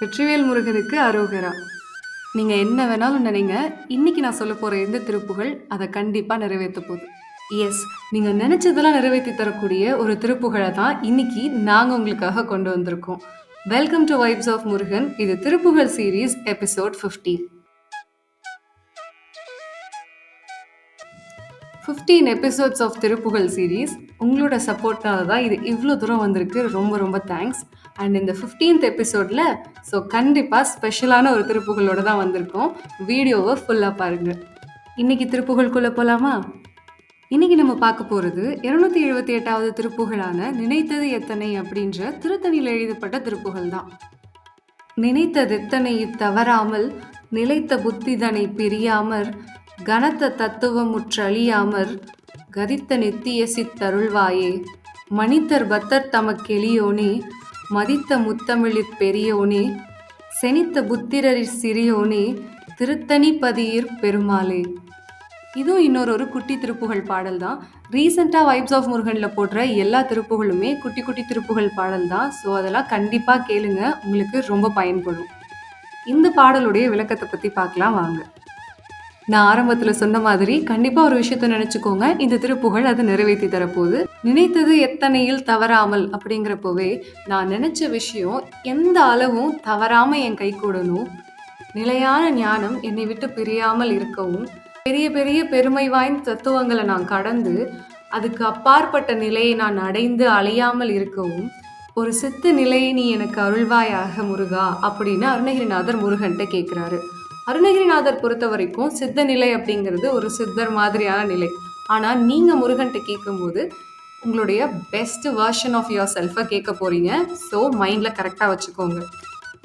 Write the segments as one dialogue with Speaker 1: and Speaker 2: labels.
Speaker 1: வெற்றிவேல் முருகனுக்கு அரோகரா. நீங்க என்ன வேணாலும் நினைங்க. இன்னைக்கு நான் சொல்லப் போற எந்த திருப்புகழ் அதை கண்டிப்பா நிறைவேத்த போகுது. எஸ், நீங்க நினைச்சதெல்லாம் நிறைவேற்றி தரக்கூடிய ஒரு திருப்புகழை தான் இன்னைக்கு நாங்க உங்களுக்காக கொண்டு வந்திருக்கோம். Welcome to vibes of Murugan. இது Thiruppugazh series episode 15 episodes of Thiruppugazh series. உங்களோட சப்போர்ட்னால தான் இது இவ்வளோ தூரம் வந்திருக்கு. ரொம்ப ரொம்ப தேங்க்ஸ். அண்ட் இந்த 15th எபிசோடில் கண்டிப்பாக ஸ்பெஷலான ஒரு திருப்புகளோடு தான் வந்திருக்கோம். வீடியோவை ஃபுல்லாக பாருங்கள். இன்றைக்கி திருப்புகழ்குள்ளே போகலாமா? இன்றைக்கி நம்ம பார்க்க போகிறது 278வது திருப்புகழான நினைத்தது எத்தனை அப்படின்ற திருத்தணியில் எழுதப்பட்ட திருப்புகழ் தான். நினைத்ததெத்தனை தவறாமல் நிலைத்த புத்திதனை பிரியாமற் கனத்த தத்துவமுற்றழியாமற் கதித்த நித்திய சித்தருள்வாயே மனிதர் பத்தர் தமக்கெளியோனே மதித்த முத்தமிழிற் பெரியோனே செனித்த புத்திரரிற் சிறியோனே திருத்தணிப்பதியிற் பெருமாளே. இதுவும் இன்னொரு குட்டி திருப்புகழ் பாடல் தான். ரீசெண்டாக வைப்ஸ் ஆஃப் முருகனில் போடுற எல்லா திருப்புகளுமே குட்டி குட்டி திருப்புகழ் பாடல் தான். ஸோ அதெல்லாம் கண்டிப்பாக கேளுங்க, உங்களுக்கு ரொம்ப பயன்படும். இந்த பாடலுடைய விளக்கத்தை பற்றி பார்க்கலாம் வாங்க. நான் ஆரம்பத்தில் சொன்ன மாதிரி கண்டிப்பாக ஒரு விஷயத்த நினச்சிக்கோங்க, இந்த திருப்புகழ் அதை நிறைவேற்றி தரப்போகுது. நினைத்தது எத்தனையில் தவறாமல் அப்படிங்கிறப்போவே நான் நினச்ச விஷயம் எந்த அளவும் தவறாமல் என் கை கூடணும், நிலையான ஞானம் என்னை விட்டு பிரியாமல் இருக்கவும், பெரிய பெரிய பெருமை வாய்ந்த தத்துவங்களை நான் கடந்து அதுக்கு அப்பாற்பட்ட நிலையை நான் அடைந்து அழியாமல் இருக்கவும், ஒரு சித்து நிலையை நீ எனக்கு அருள்வாயாக முருகா அப்படின்னு அருணகிரிநாதர் முருகன்ட்ட கேட்குறாரு. அருணகிரிநாதர் பொறுத்த வரைக்கும் சித்த நிலை அப்படிங்கிறது ஒரு சித்தர் மாதிரியான நிலை. ஆனால் நீங்கள் முருகன்ட்ட கேட்கும்போது உங்களுடைய பெஸ்ட் வெர்ஷன் ஆஃப் யுவர் செல்ஃபை கேட்க போகிறீங்க. ஸோ மைண்டில் கரெக்டாக வச்சுக்கோங்க.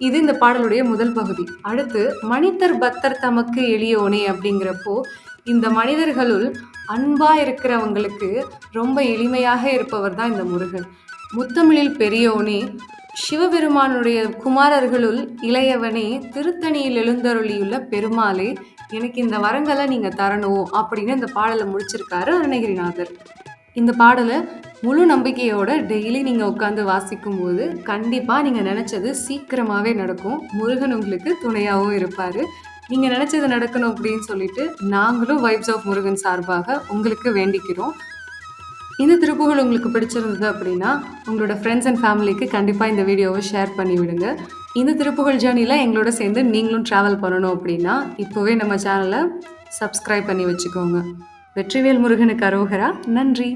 Speaker 1: இது இந்த பாடலுடைய முதல் பகுதி. அடுத்து மனிதர் பத்தர் தமக்கு எளியோனே அப்படிங்கிறப்போ இந்த மனிதர்களுள் அன்பாக இருக்கிறவங்களுக்கு ரொம்ப எளிமையாக இருப்பவர் தான் இந்த முருகன். முத்தமிழில் பெரியோனே சிவபெருமானுடைய குமாரர்களுள் இளையவனே திருத்தணியில் எழுந்தருளியுள்ள பெருமாளே எனக்கு இந்த வரங்களை நீங்கள் தரணும் அப்படின்னு இந்த பாடலை முடிச்சிருக்காரு அருணகிரிநாதர். இந்த பாடலை முழு நம்பிக்கையோட டெய்லி நீங்கள் உட்காந்து வாசிக்கும் போது கண்டிப்பாக நீங்கள் நினச்சது சீக்கிரமாகவே நடக்கும். முருகன் உங்களுக்கு துணையாகவும் இருப்பார். நீங்கள் நினச்சது நடக்கணும் அப்படின்னு சொல்லிட்டு நாங்களும் வைப்ஸ் ஆஃப் முருகன் சார்பாக உங்களுக்கு வேண்டிக்கிறோம். இந்த திருப்புகழ் உங்களுக்கு பிடிச்சிருந்தது அப்படின்னா உங்களோட ஃப்ரெண்ட்ஸ் அண்ட் ஃபேமிலிக்கு கண்டிப்பாக இந்த வீடியோவை ஷேர் பண்ணி விடுங்க. இந்த திருப்புகழ் ஜேர்னியில் எங்களோட சேர்ந்து நீங்களும் ட்ராவல் பண்ணணும் அப்படின்னா இப்போவே நம்ம சேனலை சப்ஸ்கிரைப் பண்ணி வச்சுக்கோங்க. வெற்றிவேல் முருகனுக்கு அரோகரா. நன்றி.